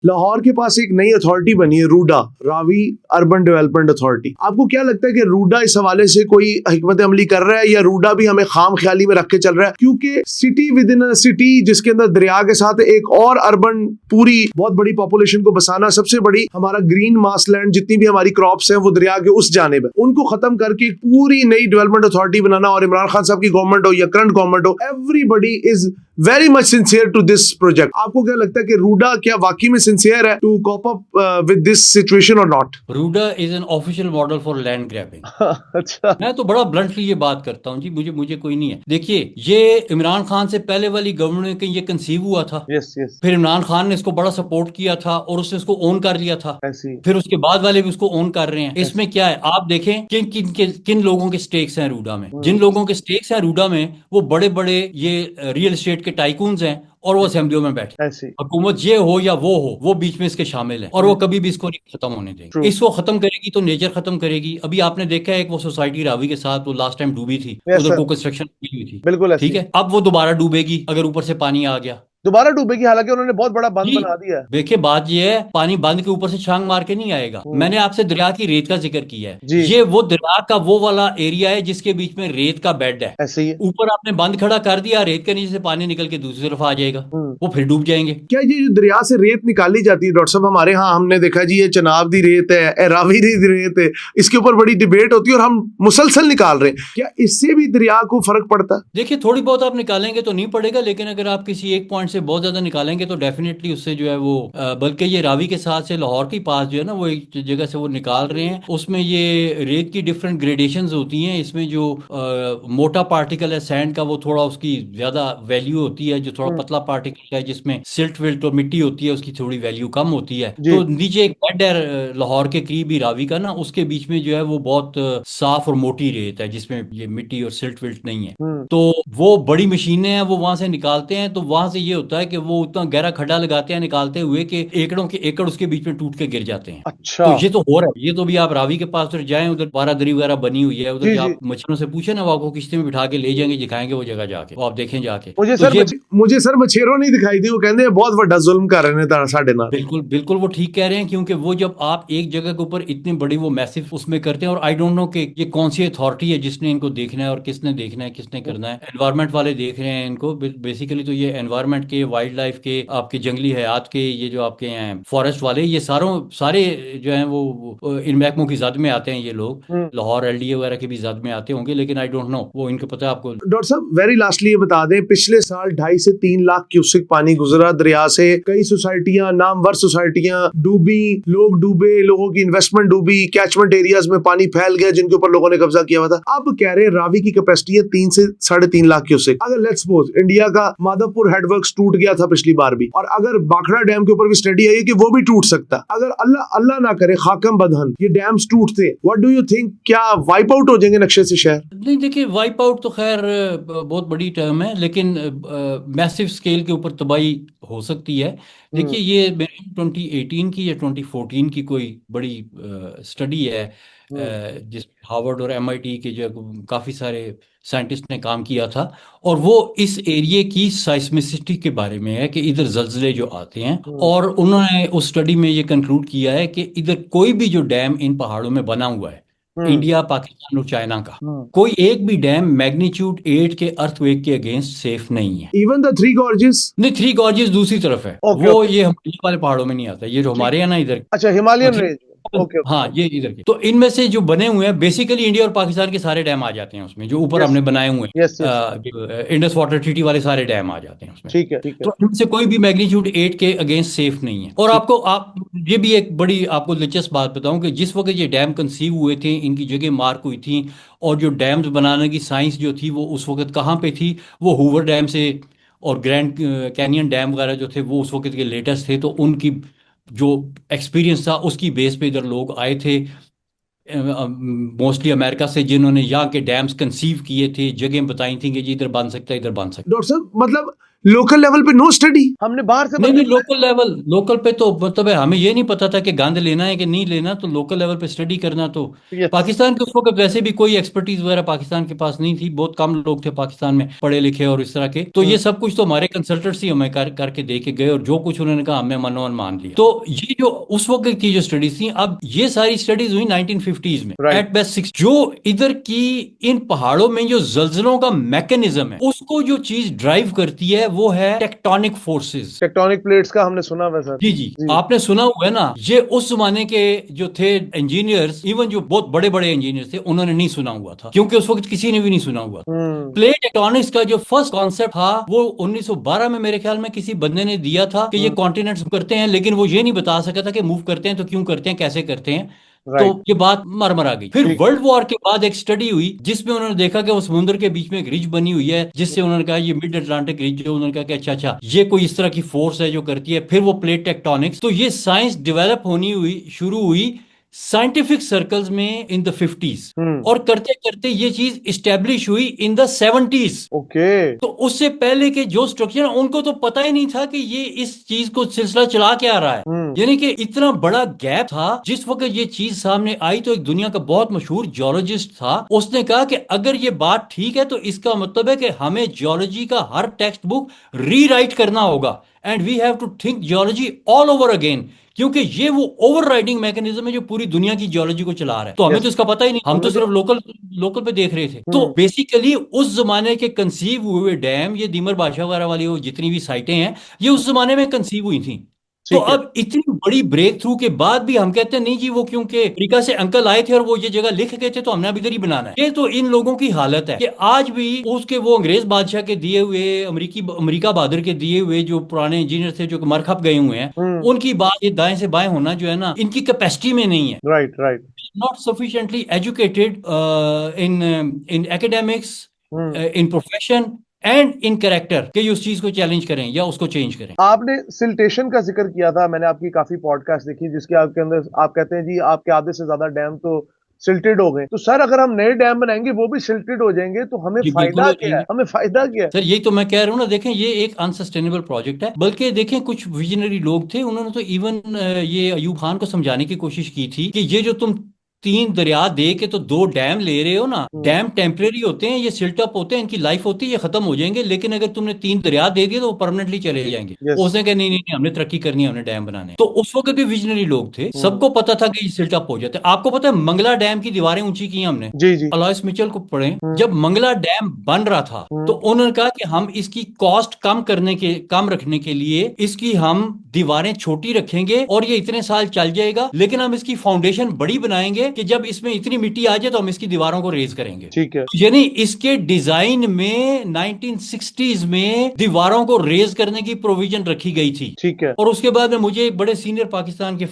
लाहौर के पास एक नई अथॉरिटी बनी है, RUDA, Ravi urban development authority. आपको क्या लगता है कि रूडा इस हवाले से कोई हिकमत अमली कर रहा है, या रूडा भी हमें खाम ख्याली में रख के चल रहा है? क्योंकि city with in a city, जिसके अंदर दरिया के साथ एक और अर्बन, पूरी बहुत बड़ी पॉपुलेशन को बसाना, सबसे बड़ी हमारा ग्रीन मासलैंड, जितनी भी हमारी क्रॉप्स हैं वो दरिया के उस जानिब है, उनको खत्म करके एक पूरी नई डेवलपमेंट अथॉरिटी बनाना, और इमरान खान साहब की गवर्नमेंट हो या करंट गवर्नमेंट हो, everybody is very much sincere to this project. आपको क्या लगता है कि रूडा क्या वाकई में सिंसियर है to cope up with this situation और not? RUDA is an official model for land grabbing. अच्छा। मैं तो बड़ा ब्लंटली ये बात करता हूँ जी, मुझे मुझे कोई नहीं है। देखिए, ये इमरान खान से पहले वाली गवर्नमेंट में ये कंसीव हुआ था। Yes yes. फिर इमरान खान ने इसको बड़ा सपोर्ट किया था और उसने इसको ओन कर लिया था। ऐसी। फिर उसके बाद वाले भी उसको ओन कर रहे हैं। इसमें क्या है, आप देखें किन किन किन लोगों के स्टेक्स हैं रूडा में। जिन लोगों के स्टेक्स हैं रूडा में, वो बड़े बड़े ये रियल एस्टेट के टाइकून्स हैं, और वो असेंबलियों में बैठे। ऐसी। हुकूमत ये हो या वो हो, वो बीच में इसके शामिल है, और वो कभी भी इसको नहीं खत्म होने देंगे। ट्रू। इसको खत्म करेगी तो नेचर खत्म करेगी। अभी आपने देखा है एक वो सोसाइटी रावी के साथ वो लास्ट टाइम डूबी थी, यस उधर सर। को कंस्ट्रक्शन हुई थी। बिल्कुल ठीक ऐसी। है, अब वो दोबारा डूबेगी अगर ऊपर से पानी आ गया। दोबारा डूबेगी, हालांकि उन्होंने बहुत बड़ा बंद जी, बना दिया है। देखिए बात ये है, पानी बंद के ऊपर से छांग मार के नहीं आएगा। मैंने आपसे दरिया की रेत का जिक्र किया है। जी। ये वो दरिया का वो वाला एरिया है जिसके बीच में रेत का बेड है। ऐसे ही है। ऊपर आपने बंद खड़ा कर दिया, रेत के नीचे से पानी निकल के दूसरी तरफ आ जाएगा, हम्म। वो फिर डूब जाएंगे। क्या ये जो दरिया से रेत निकाली जाती है डॉक्टर साहब, हमारे यहाँ हमने देखा जी, ये चनाब दी रेत है, ए रावी दी रेत है, इसके ऊपर बड़ी डिबेट होती है और हम मुसलसल निकाल रहे हैं। क्या इससे भी दरिया को फर्क पड़ता है? देखिए, थोड़ी बहुत आप निकालेंगे तो नहीं पड़ेगा, लेकिन अगर आप किसी एक पॉइंट से बहुत ज्यादा निकालेंगे तो डेफिनेटली उससे जो है वो बल्कि ये रावी के साथ से लाहौर के पास जो है ना, वो एक जगह से वो निकाल रहे हैं, उसमें ये रेत की डिफरेंट ग्रेडेशंस होती हैं। इसमें जो मोटा पार्टिकल है सैंड का, वो थोड़ा उसकी ज्यादा वैल्यू होती है। जो थोड़ा पतला पार्टिकल है जिसमें सिल्ट विल्ट और मिट्टी होती है, उसकी थोड़ी वैल्यू कम होती है। जी। तो नीचे एक बेड है लाहौर के करीब ही रावी का ना, उसके बीच में जो है वो बहुत साफ और मोटी रेत है जिसमें ये मिट्टी और सिल्ट विल्ट नहीं है। तो वो बड़ी मशीनें हैं, वो वहां से निकालते हैं। तो वहां से ये होता है कि वो उतना गहरा खड्डा लगाते हैं निकालते हुए कि एकड़ों के एकड़ उसके बीच में टूट के गिर जाते हैं। अच्छा। तो ये तो हो रहा है। ये तो भी आप रावी के पास उधर जाएं, उधर बारादरी वगैरह बनी हुई है, उधर जी जी। आप मछलियों से पूछे ना, वो आपको किश्ती में बिठा के ले जाएंगे, दिखाएंगे वो जगह जाके, वो आप देखें जाके। तो ये मुझे सर मछेरों नहीं दिखाई दी, वो कहते हैं बहुत बड़ा जुल्म कर रहे हैं साढ़े नाल। बिल्कुल बिल्कुल वो ठीक कह रहे हैं, क्योंकि वो जब आप एक जगह के ऊपर इतनी बड़ी वो मैसिव उसमें करते हैं, और आई डोंट नो कि ये कौन सी अथॉरिटी है जिसने इनको देखना है और किसने देखना है, किसने करना है। एनवायरनमेंट वाले देख रहे हैं इनको बेसिकली। तो ये एनवायरनमेंट के, वाइल्ड लाइफ के, आपके जंगली हयात के, ये जो आपके हैं फॉरेस्ट वाले, ये सारे जो हैं वो इन महकमों की जद में आते हैं। ये लोग लाहौर एलडीए वगैरह की भी जद में आते होंगे, लेकिन आई डोंट नो, वो इनको पता है। आपको डॉक्टर साहब वेरी लास्टली ये बता दें, पिछले साल 2.5 से 3 लाख क्यूसेक पानी गुजरा दरिया से, कई सोसाइटियां, नामवर सोसाइटियां डूबी, लोग डूबे, लोगों की इन्वेस्टमेंट डूबी, कैचमेंट एरियाज में पानी फैल गया जिनके ऊपर लोगों ने कब्जा किया हुआ था। अब कह रहे हैं रावी की कैपेसिटी है 3 से 3.5 लाख क्यूसेक। अगर लेट्स सपोज इंडिया का माधवपुर हेडवर्क्स टूट गया था पिछली बार भी, और अगर बाखड़ा डैम के ऊपर भी स्टडी आई है कि वो भी टूट सकता, अगर अल्लाह अल्लाह ना करे खाकम बदहन ये डैम्स टूटते, व्हाट डू यू थिंक, क्या वाइप आउट हो जाएंगे नक्शे से शहर? नहीं, देखिए वाइप आउट तो खैर बहुत बड़ी टर्म है, लेकिन मैसिव स्केल के ऊपर तबाही हो सकती है। देखिए, ये 2018 की या 2014 की कोई बड़ी स्टडी है जिस हार्वर्ड और एमआईटी के जो काफ़ी सारे साइंटिस्ट ने काम किया था, और वो इस एरिया की साइस्मिसिटी के बारे में है कि इधर जल्जले जो आते हैं। और उन्होंने उस स्टडी में ये कंक्लूड किया है कि इधर कोई भी जो डैम इन पहाड़ों में बना हुआ है, इंडिया, पाकिस्तान और चाइना का, कोई एक भी डैम मैग्नीट्यूड 8 के अर्थक्वेक के अगेंस्ट सेफ नहीं है। Even the three gorges? नहीं, थ्री गॉर्जेस दूसरी तरफ है। वो ये हिमालय वाले पहाड़ों में नहीं आता, ये जो हमारे यहाँ ना इधर। अच्छा, हिमालयन Three- रेंज। ओके। हाँ, ये इधर के। तो इनमें से जो बने हुए हैं बेसिकली इंडिया और पाकिस्तान के सारे डैम आ जाते हैं उसमें, जो ऊपर हमने बनाए हुए हैं। Yes yes. Indus water treaty वाले सारे डैम आ जाते हैं उसमें। ठीक है ठीक है। तो इनमें से कोई भी मैग्नीट्यूड 8 के अगेंस्ट सेफ नहीं है। और आप ये भी एक बड़ी आपको दिलचस्प बात बताऊं कि जिस वक्त ये डैम कंसीव हुए थे, इनकी जगह मार्क हुई थी, और जो डैम्स बनाने की साइंस जो थी वो उस वक्त कहाँ पे थी, वो हूवर डैम से, और ग्रैंड कैनियन डैम वगैरह जो थे वो उस वक्त के लेटेस्ट थे। तो उनकी जो एक्सपीरियंस था उसकी बेस पे इधर लोग आए थे, मोस्टली अमेरिका से, जिन्होंने यहाँ के डैम्स कंसीव किए थे, जगह बताई थी कि जी इधर बन सकता है, इधर बन सकता है। डॉक्टर साहब मतलब लोकल लेवल पे नो स्टडी, हमने बाहर से नहीं बंदे नहीं, लोकल पे तो मतलब है, हमें ये नहीं पता था कि गांद लेना है कि नहीं लेना, तो लोकल लेवल पे स्टडी करना तो Yes. पाकिस्तान के उस वक्त वैसे भी कोई एक्सपर्टीज वगैरह पाकिस्तान के पास नहीं थी, बहुत कम लोग थे पाकिस्तान में पढ़े लिखे और इस तरह के, तो ये सब कुछ तो हमारे कंसल्टेंट्स ही हमें करके दे के गए, और जो कुछ उन्होंने कहा हमने मनोमन मान लिया। तो ये जो उस वक्त की जो स्टडीज थी, अब ये सारी स्टडीज हुई 1950s में Right. At best 6। जो इधर की इन पहाड़ों में जो जल्जलों का मैकेनिज्म है, उसको जो चीज ड्राइव करती है वो है टेक्टोनिक फोर्सेस। टेक्टोनिक प्लेट्स का हमने सुना हुआ सर। जी जी, आपने सुना हुआ है ना, ये उस जमाने के जो थे इंजीनियर्स, इवन जो बहुत बड़े बड़े इंजीनियर्स थे, उन्होंने नहीं सुना हुआ था, क्योंकि उस वक्त किसी ने भी नहीं सुना हुआ था। प्लेट टेक्टोनिक्स का जो फर्स्ट कॉन्सेप्ट था वो 1912 में मेरे ख्याल में किसी बंदे ने दिया था कि ये कॉन्टिनेंट्स करते हैं, लेकिन वो ये नहीं बता सका था कि मूव करते हैं तो क्यों करते हैं, कैसे करते हैं। तो ये बात मरमरा गई। फिर वर्ल्ड वॉर के बाद एक स्टडी हुई जिसमें उन्होंने देखा कि वो समुद्र के बीच में एक रिज बनी हुई है, जिससे उन्होंने कहा ये मिड अटलांटिक रिज, जो उन्होंने कहा कि अच्छा अच्छा ये कोई इस तरह की फोर्स है जो करती है। फिर वो प्लेट टेक्टोनिक्स, तो ये साइंस डेवलप होनी हुई, शुरू हुई साइंटिफिक सर्कल्स में इन द 50s, और करते करते ये चीज इस्टेब्लिश हुई इन द 70s। ओके। तो उससे पहले के जो स्ट्रक्चर, उनको तो पता ही नहीं था कि ये इस चीज को सिलसिला चला के आ रहा है, यानी कि इतना बड़ा गैप था। जिस वक्त ये चीज सामने आई तो एक दुनिया का बहुत मशहूर जियोलॉजिस्ट था, उसने कहा कि अगर ये बात ठीक है तो इसका मतलब है कि हमें जियोलॉजी का हर टेक्स्ट बुक रीराइट करना होगा, and we have to think geology all over again, क्योंकि ये वो ओवरराइडिंग मैकेनिज्म है जो पूरी दुनिया की जियोलॉजी को चला रहा है। तो हमें तो इसका पता ही नहीं, हम तो सिर्फ लोकल पे देख रहे थे। तो बेसिकली उस जमाने के कंसीव हुए डैम, ये दीमर बादशाह वगैरह वाली वो जितनी भी साइटें हैं, ये उस जमाने में कंसीव हुई थी। तो अब इतनी बड़ी ब्रेक थ्रू के बाद भी हम कहते हैं नहीं जी, वो क्योंकि अफ्रीका से अंकल आए थे और वो ये जगह लिख गए थे तो हमने अब इधर ही बनाना है। ये तो इन लोगों की हालत है कि आज भी उसके वो अंग्रेज बादशाह के दिए हुए, अमेरिका बहादुर के दिए हुए जो पुराने इंजीनियर थे जो मरखप गए हुए हैं, उनकी बात ये दाएं से बाएं होना जो है ना, इनकी कैपेसिटी में नहीं है। Right right. Not sufficiently educated in in academics, in profession and in character, कि उस चीज को चैलेंज करें या उसको चेंज करें। आपने सिल्टेशन का जिक्र किया था, मैंने आपकी काफी पॉडकास्ट देखी जिसके आपके अंदर आप कहते हैं जी आपके आधे से ज्यादा डैम तो सिल्टेड हो गए। तो सर अगर हम नए डैम बनाएंगे वो भी सिल्टेड हो जाएंगे तो हमें जी, बिल्कुल फायदा हो क्या है? जाएंगे। हमें फायदा क्या है? सर यही तो मैं कह रहा हूँ ना, देखें ये एक अनसस्टेनेबल प्रोजेक्ट है, बल्कि देखें कुछ विजनरी लोग थे, उन्होंने तो इवन ये अयूब खान को समझाने की कोशिश की थी कि ये जो तुम 3 दरिया दे के तो 2 डैम ले रहे हो ना, डैम टेम्परेरी होते हैं, ये सिल्टअप होते हैं, इनकी लाइफ होती है, ये खत्म हो जाएंगे, लेकिन अगर तुमने 3 दरिया दे दिए तो वो परमानेंटली चले जाएंगे। उसने कहा नहीं नहीं नहीं, हमने तरक्की करनी है, हमने डैम बनाने। तो उस वक्त भी विजनरी लोग थे, सबको पता था कि ये सिल्टअप हो जाते। आपको पता है मंगला डैम की दीवारें ऊंची की हमने, जी जी। अलॉयस मिचेल को पढ़े, जब मंगला डैम बन रहा था तो उन्होंने कहा कि हम इसकी कॉस्ट कम रखने के लिए इसकी हम दीवारें छोटी रखेंगे और ये इतने साल चल जाएगा, लेकिन हम इसकी फाउंडेशन बड़ी बनाएंगे कि जब इसमें इतनी मिट्टी आ जाए तो हम इसकी दीवारों को रेज करेंगे। ठीक है। यानी इसके डिजाइन में 1960s में दीवारों को रेज करने की प्रोविजन रखी गई थी। ठीक है। और उसके बाद में मुझे एक बड़े सीनियर पाकिस्तान के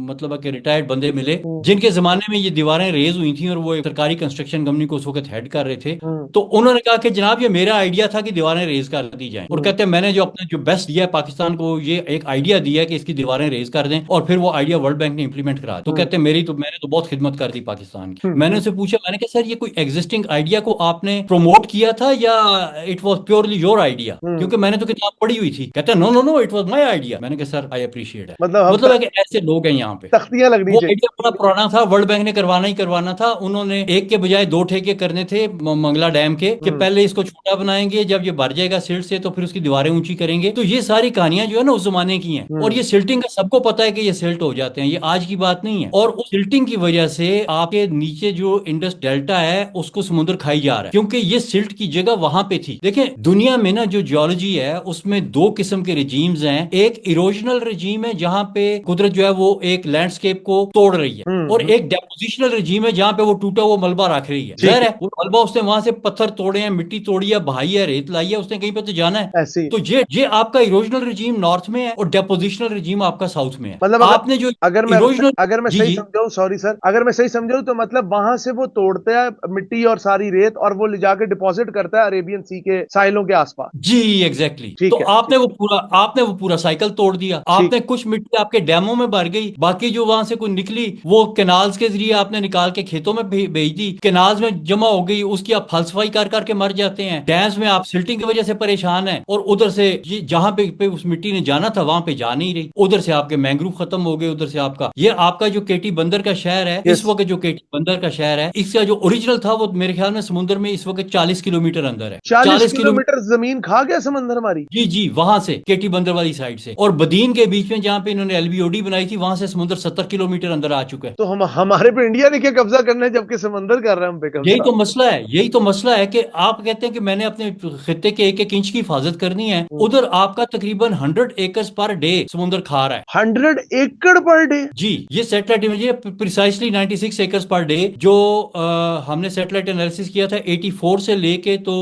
मतलब के रिटायर्ड बंदे मिले जिनके जमाने में ये दीवारें रेज हुई थी और वो एक सरकारी कंस्ट्रक्शन कंपनी को उस वक्त हेड कर रहे थे। तो उन्होंने कहा कि जनाब ये मेरा आइडिया था कि दीवारें रेज कर दी जाएं, और कहते हैं मैंने जो अपना जो बेस्ट दिया है पाकिस्तान को, ये एक आइडिया दिया है कि इसकी दीवारें रेज कर दें, और फिर वो आइडिया वर्ल्ड बैंक ने इंप्लीमेंट करा। तो कहते हैं मैंने तो बहुत खिदमत कर दी पाकिस्तान की। मैंने उनसे पूछा, मैंने कहा सर ये कोई एग्जिस्टिंग आइडिया को आपने प्रमोट किया था या it was purely your idea, क्योंकि मैंने तो किताब पढ़ी हुई थी। कहते हैं no no no, it was my idea. मैंने कहा सर आई अप्रिशिएट है। मतलब है कि ऐसे लोग हैं यहाँ पे, तख्तियां लगनी वो चाहिए। आइडिया बड़ा पुराना था, वर्ल्ड बैंक ने करवाना ही करवाना था। उन्होंने एक के बजाय 2 ठेके करने थे मंगला डैम के, कि पहले इसको छोटा बनाएंगे, जब ये भर जाएगा सिल्ट से तो फिर उसकी दीवारें ऊंची करेंगे। तो ये सारी कहानियां जो है ना उस जमाने की हैं, और ये सिल्टिंग का सबको पता है कि ये सिल्ट हो जाते हैं, ये आज की बात नहीं है। और उस सिल्टिंग की वजह से आपके नीचे जो इंडस डेल्टा है उसको समुद्र खाई जा रहा है, क्योंकि ये सिल्ट की जगह वहां पे थी। देखें दुनिया में ना जो जियोलॉजी है उसमें 2 किस्म के रिजीम्स हैं। एक इरोजनल रिजीम है जहां पे कुदरत जो है वो एक लैंडस्केप को तोड़ रही है, और एक डेपोजिशनल रिजीम है जहां पे वो टूटा हुआ मलबा रख रही है। जाहिर है वो मलबा उसने वहां से पत्थर तोड़े हैं, मिट्टी तोड़ी है, बहाई है, रेत लाई है, उसने कहीं पे तो जाना है। ऐसी। तो ये आपका इरोजनल रिजीम नॉर्थ में है, और और डेपोजिशनल रिजीम आपका साउथ में है। मतलब आपने जो इरोजनल अगर मैं जी सही जी समझाऊं, सॉरी सर, अगर मैं सही समझाऊं तो मतलब वहां से वो तोड़ते हैं मिट्टी और सारी रेत और वो ले जाके डिपॉजिट करता है अरेबियन सी के साहिलों के आसपास। जी एग्जैक्टली तो ठीक है, आपने वो पूरा साइकिल तोड़ दिया। ठीक। आपने कुछ मिट्टी आपके डैमों में भर गई, बाकी जो वहां से कोई निकली वो कैनाल्स के जरिए आपने निकाल के खेतों में भेज दी, कैनाल्स में जमा हो गई, उसकी आप फलसफाई कर करके मर जाते हैं। डैम्स में आप सिल्टिंग की वजह से परेशान है, और उधर से जहां पे उस मिट्टी ने जाना था वहां पे जा नहीं रही, उधर से आपके मैंग्रोव खत्म हो गए, उधर से आपका जो केटी बंदर का शहर है इस यस। वक्त, जो केटी बंदर का शहर है इसका जो ओरिजिनल था वो मेरे ख्याल में समुद्र में इस वक्त 40 किलोमीटर अंदर है। 40 40 किलोमीटर। किलोमीटर जमीन खा गया समंदर हमारी। जी जी, वहां से केटी बंदर वाली साइड से, और बदीन के बीच में जहां पे इन्होंने एलबीओडी बनाई थी वहां से समुद्र 70 किलोमीटर अंदर आ चुका है। तो हम हमारे पे इंडिया ने क्या कब्जा करना है जबकि समंदर कर रहा है हम पे यही कब्जा। तो मसला है, यही तो मसला है कि आप कहते हैं कि मैंने अपने खित्ते के एक एक इंच की हिफाजत करनी है, उधर आपका तकरीबन 100 एकर्स पर डे समुद्र खा रहा है। 100 एकड़ पर डे। जी, ये सेटेलाइट इमेज है, प्रिसाइसली 96 एकर्स पर डे, जो हमने सेटेलाइट एनालिसिस किया था 84 से लेके तो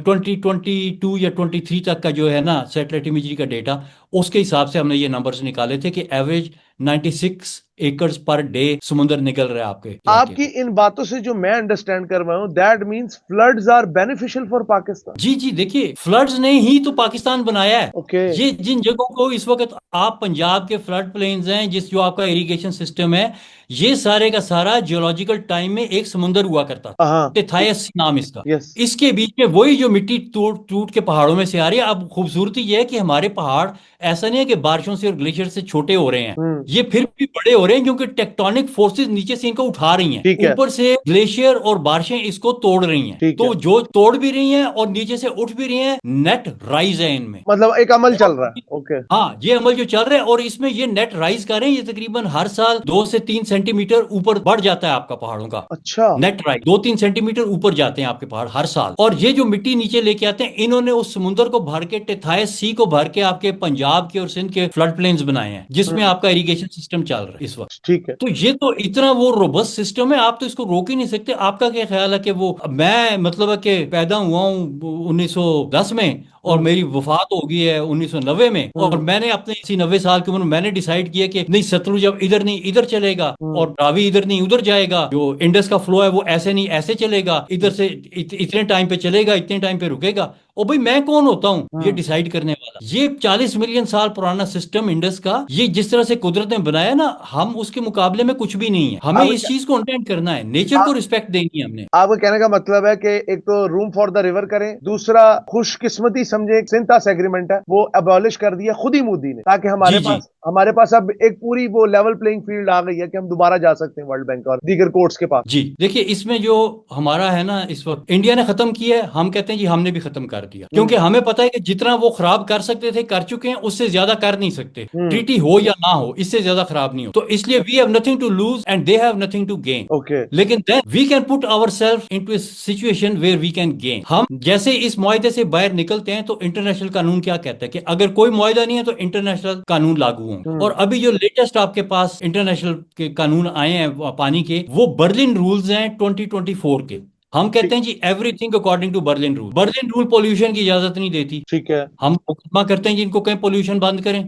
2022 या 23 तक का जो है ना सेटेलाइट इमेजरी का डेटा, उसके हिसाब से हमने ये नंबर्स निकाले थे कि एवरेज 96 एकर्स पर डे समुद्र निकल रहा है आपके इलाके आपकी को। इन बातों से जो मैं अंडरस्टैंड कर रहा हूं, that means floods are beneficial for Pakistan. जी जी, देखिए फ्लड्स ने ही तो पाकिस्तान बनाया है। ओके। ये जिन जगहों को इस वक्त आप पंजाब के फ्लड प्लेन्स हैं, जिस जो आपका इरिगेशन सिस्टम है, ये सारे का सारा जियोलॉजिकल टाइम में एक समुंदर हुआ करता था, हाँ। टेथायस नाम इसका। यस। इसके बीच में वही जो मिट्टी टूट टूट के पहाड़ों में से आ रही है। अब खूबसूरती यह है कि हमारे पहाड़ ऐसा नहीं है कि बारिशों से और ग्लेशियर से छोटे हो रहे हैं, हम्म। ये फिर भी बड़े हो रहे हैं क्योंकि टेक्टोनिक फोर्सेस नीचे से इनको उठा रही हैं, ठीक है। ऊपर से ग्लेशियर और बारिशें इसको तोड़ रही हैं। ठीक है। तो जो तोड़ भी रही हैं और नीचे से उठ भी रही हैं, नेट राइज है इनमें। मतलब एक अमल चल रहा है। ओके। हाँ, ये अमल जो चल रहा है, और इसमें ये नेट राइज कर रहे हैं, ये तकरीबन हर साल 2 से 3 सेंटीमीटर ऊपर बढ़ जाता है आपका पहाड़ों का अच्छा। Net rise. 2-3 सेंटीमीटर ऊपर जाते हैं आपके पहाड़ हर साल। और ये जो मिट्टी नीचे लेके आते हैं, इन्होंने उस समुद्र को भर के, टेथायस सी को भर के आपके पंजाब के और सिंध के फ्लड प्लेन्स बनाए हैं, जिसमें आपका इरिगेशन सिस्टम चल रहा है इस वक्त। ठीक है। तो ये तो इतना वो रोबस्ट सिस्टम है, आप तो इसको रोक ही नहीं सकते। आपका क्या ख्याल है कि वो, मैं मतलब है कि पैदा हुआ हूँ 1910 में और हम्म। मेरी वफात हो गई है 1990 में, और मैंने अपने 80-90 साल की उम्र में मैंने डिसाइड किया कि नहीं, सतलुज अब इधर नहीं इधर चलेगा, और रावी इधर नहीं उधर जाएगा, जो इंडस का फ्लो है वो ऐसे नहीं ऐसे चलेगा, इधर से इतने टाइम पे चलेगा, इतने टाइम पे रुकेगा। ओ भाई, मैं कौन होता हूँ ये डिसाइड करने वाला? ये 40 मिलियन साल पुराना सिस्टम इंडस का, ये जिस तरह से कुदरत ने बनाया ना, हम उसके मुकाबले में कुछ भी नहीं है। हमें अब इस चीज को अंडरस्टैंड करना है, नेचर को रिस्पेक्ट देनी है हमने। आपका कहने का मतलब है कि एक तो रूम फॉर द रिवर करें, दूसरा खुशकिस्मती समझे सिंथास एग्रीमेंट है वो अबॉलिश कर दिया खुद ही मोदी ने, ताकि जी हमारे पास अब एक पूरी वो लेवल प्लेइंग फील्ड आ गई है कि हम दोबारा जा सकते हैं वर्ल्ड बैंक और दीगर कोर्ट्स के पास। जी, देखिए इसमें जो हमारा है ना, इस वक्त इंडिया ने खत्म किया है, हम कहते हैं जी हमने भी खत्म कर दिया, क्योंकि हमें पता है कि जितना वो खराब कर सकते थे कर चुके हैं, उससे ज्यादा कर नहीं सकते। ट्रीटी हो या ना हो, इससे ज्यादा खराब नहीं हो। तो इसलिए we have nothing to lose and they have nothing to gain. Okay. लेकिन then we can put our self into a situation where we can gain. हम जैसे इस मुआहदे से बाहर निकलते हैं तो इंटरनेशनल कानून क्या कहता है कि अगर कोई मुआहदा नहीं है तो इंटरनेशनल कानून लागू होंगे। और अभी जो लेटेस्ट आपके पास इंटरनेशनल के कानून आए हैं पानी के, वो बर्लिन रूल्स हैं 2024 के। हम कहते हैं जी everything according to Berlin rule. Berlin rule pollution की इजाजत नहीं देती। ठीक है। हम मुकदमा करते हैं जिनको कहें पोल्यूशन बंद करें,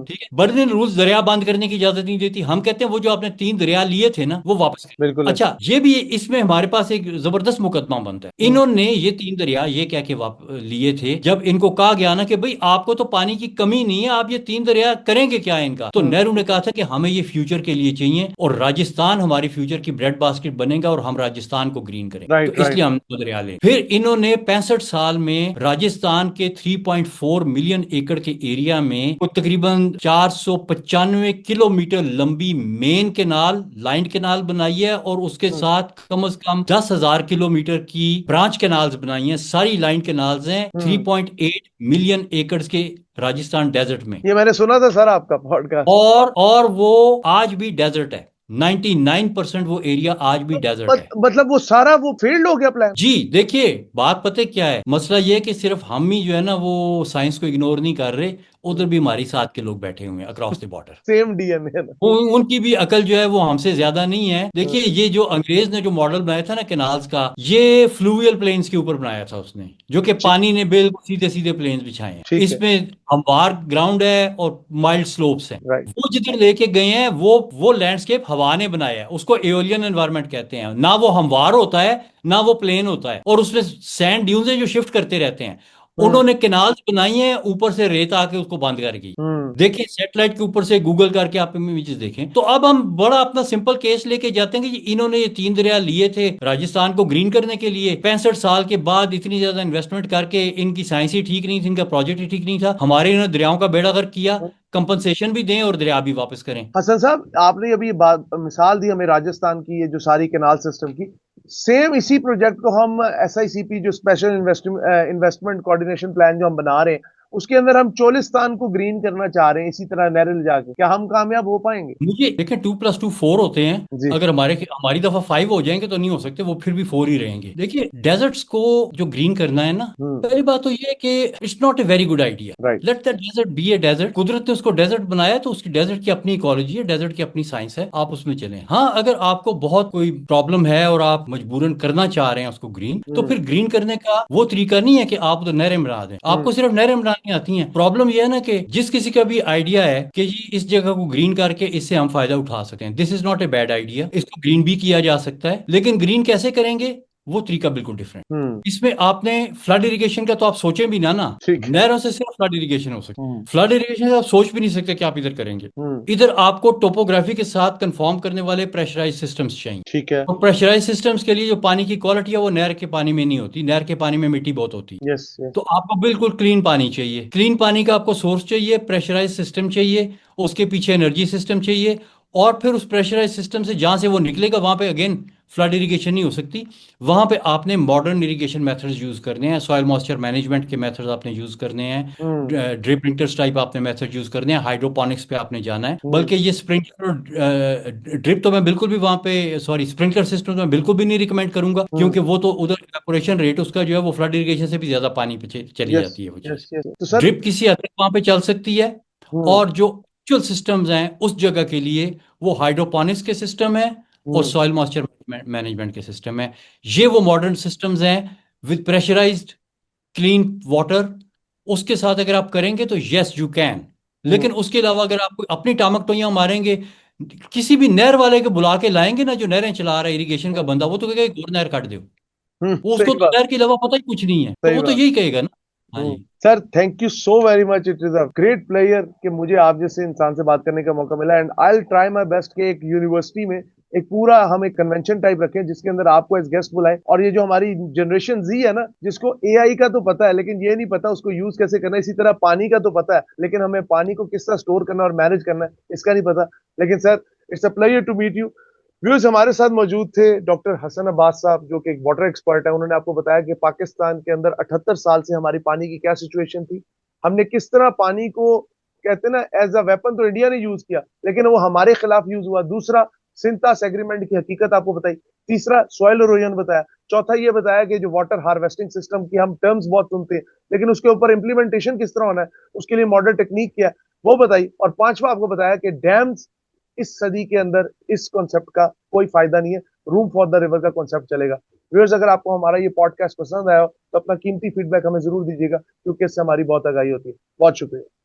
ठीक है। बर्लिन रूल्स दरिया बंद करने की इजाजत नहीं देती। हम कहते हैं वो जो आपने 3 दरिया लिए थे ना, वो वापस करें। बिल्कुल। अच्छा, ये भी इसमें हमारे पास एक जबरदस्त मुकदमा बनता है। इन्होंने ये 3 दरिया ये कह के लिए थे, जब इनको कहा गया ना कि भाई आपको तो पानी की कमी नहीं है, आप ये 3 दरिया करेंगे क्या इनका, तो नेहरू ने कहा था कि हमें ये फ्यूचर के लिए चाहिए, और राजस्थान हमारी फ्यूचर की ब्रेड बास्केट बनेगा, और हम राजस्थान को ग्रीन करेंगे। तो इसलिए हम 2 दरिया ले। फिर इन्होंने 65 साल में राजस्थान के 3.4 मिलियन एकड़ के एरिया में तकरीबन 495 किलोमीटर लंबी मेन केनाल, लाइन केनाल बनाई है, और उसके साथ कम से कम 10,000 किलोमीटर की ब्रांच केनाल्स बनाई हैं। सारी लाइन केनाल्स हैं 3.8 मिलियन एकड़ के राजस्थान डेजर्ट में। ये मैंने सुना था सर आपका पॉडकास्ट। और वो आज भी डेजर्ट है। 99% वो एरिया आज भी डेजर्ट है। मतलब वो सारा वो फेल्ड हो गया प्लान। जी, देखिए बात पता है क्या है, मसला ये है कि सिर्फ हम ही जो है ना वो साइंस को इग्नोर नहीं कर रहे, उधर भी हमारी साथ के लोग बैठे हुए हैं across the border. Same DNA ना। उनकी भी अकल जो है वो हमसे ज्यादा नहीं है। देखिए ये जो अंग्रेज ने जो मॉडल बनाया था ना कैनाल्स का, ये फ्लूवियल प्लेन्स के ऊपर बनाया था उसने, जो कि ठीक पानी ने बिल्कुल सीधे सीधे प्लेन्स बिछाए हैं। ठीक है। इसमें हमवार ग्राउंड है और माइल्ड स्लोप्स हैं। राइट। वो जिधर लेके गए हैं वो लैंडस्केप हवा ने बनाया है, उसको एओलियन एनवायरनमेंट कहते हैं। ना वो हमवार होता है ना वो प्लेन होता है, और उसमें सैंड ड्यून्स हैं जो शिफ्ट करते रहते हैं। हम्म उन्होंने कैनाल्स बनाई हैं, ऊपर से रेत आके उसको बंद कर गई। हम्म देखिए सेटेलाइट के ऊपर से गूगल करके आप इमेजेस देखें। तो अब हम बड़ा अपना सिंपल केस लेके जाते हैं कि इन्होंने ये 3 दरिया लिए थे राजस्थान को ग्रीन करने के लिए, 65 साल के बाद इतनी ज्यादा इन्वेस्टमेंट करके, इनकी साइंस ही ठीक नहीं थी, इनका प्रोजेक्ट ही ठीक नहीं था, हमारे इन्होंने दरियाओं का बेड़ा गर्क किया। कंपनसेशन भी दें और दरिया भी वापस करें। हसन साहब, आपने अभी बात मिसाल दी हमें राजस्थान की, ये जो सारी कैनाल सिस्टम की, सेम इसी प्रोजेक्ट को हम एसआईसीपी जो स्पेशल इन्वेस्टमेंट कोऑर्डिनेशन प्लान जो हम बना रहे हैं, उसके अंदर हम चोलिस्तान को ग्रीन करना चाह रहे हैं इसी तरह नहरें ले जाके, क्या हम कामयाब हो पाएंगे? मुझे देखें 2+2 4 होते हैं। जी। अगर हमारी दफा 5 हो जाएंगे तो नहीं हो सकते, वो फिर भी 4 ही रहेंगे। देखिए डेजर्ट्स को जो ग्रीन करना है ना, पहली बात तो ये है कि it's not a very good idea. Right. Let that desert be a desert. कुदरत ने उसको डेजर्ट बनाया है, तो उसकी डेजर्ट की अपनी इकोलॉजी है, डेजर्ट की अपनी साइंस है, आप उसमें चलें। हाँ, अगर आपको बहुत कोई प्रॉब्लम है और आप मजबूरन करना चाह रहे हैं उसको ग्रीन, तो फिर ग्रीन करने का वो तरीका नहीं है कि आप उधर नहरें बना दें। आपको सिर्फ नहरें बनानी आती हैं। प्रॉब्लम यह है ना कि जिस किसी का भी आइडिया है कि जी इस जगह को ग्रीन करके इससे हम फायदा उठा सकते हैं, this is not a bad idea. इसको ग्रीन भी किया जा सकता है, लेकिन ग्रीन कैसे करेंगे वो तरीका बिल्कुल डिफरेंट। इसमें आपने फ्लड इरिगेशन का तो आप सोचें भी ना ठीक है। नहरों से सिर्फ फ्लड इरिगेशन हो सकती है। हम्म फ्लड इरिगेशन आप सोच भी नहीं सकते कि आप इधर करेंगे। हम्म इधर आपको टोपोग्राफी के साथ कंफर्म करने वाले प्रेशराइज सिस्टम्स चाहिए। ठीक है। और प्रेशराइज सिस्टम्स के लिए जो पानी की क्वालिटी है वो नहर के पानी में नहीं होती, नहर के पानी में मिट्टी बहुत होती है। Yes yes. तो आपको बिल्कुल क्लीन पानी चाहिए। क्लीन पानी का आपको सोर्स चाहिए, प्रेशराइज सिस्टम चाहिए, उसके पीछे एनर्जी सिस्टम चाहिए, और फिर उस प्रेशराइज सिस्टम से जहां से वो निकलेगा वहां पे अगेन फ्लड इरिगेशन नहीं हो सकती। वहां पे आपने मॉडर्न इरिगेशन मेथड्स यूज करने हैं, सॉइल मॉइस्चर मैनेजमेंट के मेथड्स आपने यूज करने हैं, ड्रिप रिंटर्स टाइप आपने मेथड यूज करने हैं, हाइड्रोपोनिक्स पे आपने जाना है। बल्कि ये स्प्रिंकलर और ड्रिप तो मैं बिल्कुल भी वहां पे, सॉरी स्प्रिंकलर सिस्टम तो मैं बिल्कुल भी नहीं रिकमेंड करूंगा, क्योंकि वो तो उधर इवेपोरेशन रेट उसका जो है वो फ्लड इरिगेशन से भी ज्यादा पानी पे चली यस जाती है वो यस चीज। यस। तो सर। ड्रिप किसी हद तक वहां पे चल सकती है। हम्म और जो एक्चुअल सिस्टम्स हैं उस जगह के लिए वो हाइड्रोपोनिक्स के सिस्टम है और हम्म सॉइल मॉइस्चर मैनेजमेंट के सिस्टम है। ये वो मॉडर्न सिस्टम्स हैं विद प्रेशराइज्ड क्लीन वाटर। उसके साथ अगर आप करेंगे तो यस यू कैन। हम्म लेकिन उसके अलावा अगर आप अपनी टामक टोइयां मारेंगे, किसी भी नहर वाले को बुला के लाएंगे ना, जो नहरें चला रहा है इरिगेशन का बंदा, वो तो कहेगा एक और नहर काट दो। वो उसको सही तो बात। नहर के अलावा पता ही कुछ नहीं है, तो सही वो तो बात। यही कहेगा ना। हाँ जी। Sir, thank you so very much. It is a great player कि मुझे आप जैसे इंसान से बात करने का मौका मिला, and I will try my best कि एक यूनिवर्सिटी में एक पूरा हम एक कन्वेंशन टाइप रखें जिसके अंदर आपको एज गेस्ट बुलाए, और ये जो हमारी जनरेशन जी है ना, जिसको एआई का तो पता है लेकिन ये नहीं पता उसको यूज कैसे करना है, इसी तरह पानी का तो पता है लेकिन हमें पानी को किस तरह स्टोर करना और मैनेज करना है इसका नहीं पता। लेकिन sir, it's a pleasure to meet you. Viewers, हमारे साथ मौजूद थे डॉक्टर हसन अब्बास साहब, जो कि एक वाटर एक्सपर्ट है। उन्होंने आपको बताया कि पाकिस्तान के अंदर 78 साल से हमारी पानी की क्या सिचुएशन थी, हमने किस तरह पानी को, कहते हैं ना, एज अ वेपन तो इंडिया ने यूज किया लेकिन वो हमारे खिलाफ यूज हुआ। दूसरा, सिंथास एग्रीमेंट की हकीकत आपको बताई। तीसरा, सॉइल इरोजन बताया। चौथा, ये बताया कि जो वाटर हार्वेस्टिंग सिस्टम की हम टर्म्स बहुत सुनते हैं लेकिन उसके ऊपर इंप्लीमेंटेशन किस तरह होना है, उसके लिए मॉडर्न टेक्निक क्या है वो बताई। और पांचवा, आपको बताया कि डैम्स इस सदी के अंदर इस कॉन्सेप्ट का कोई फायदा नहीं है, रूम फॉर द रिवर का कॉन्सेप्ट चलेगा। व्यूअर्स, अगर आपको हमारा ये पॉडकास्ट पसंद आया हो तो अपना कीमती फीडबैक हमें जरूर दीजिएगा, क्योंकि इससे हमारी बहुत आगाही होती है। बहुत शुक्रिया।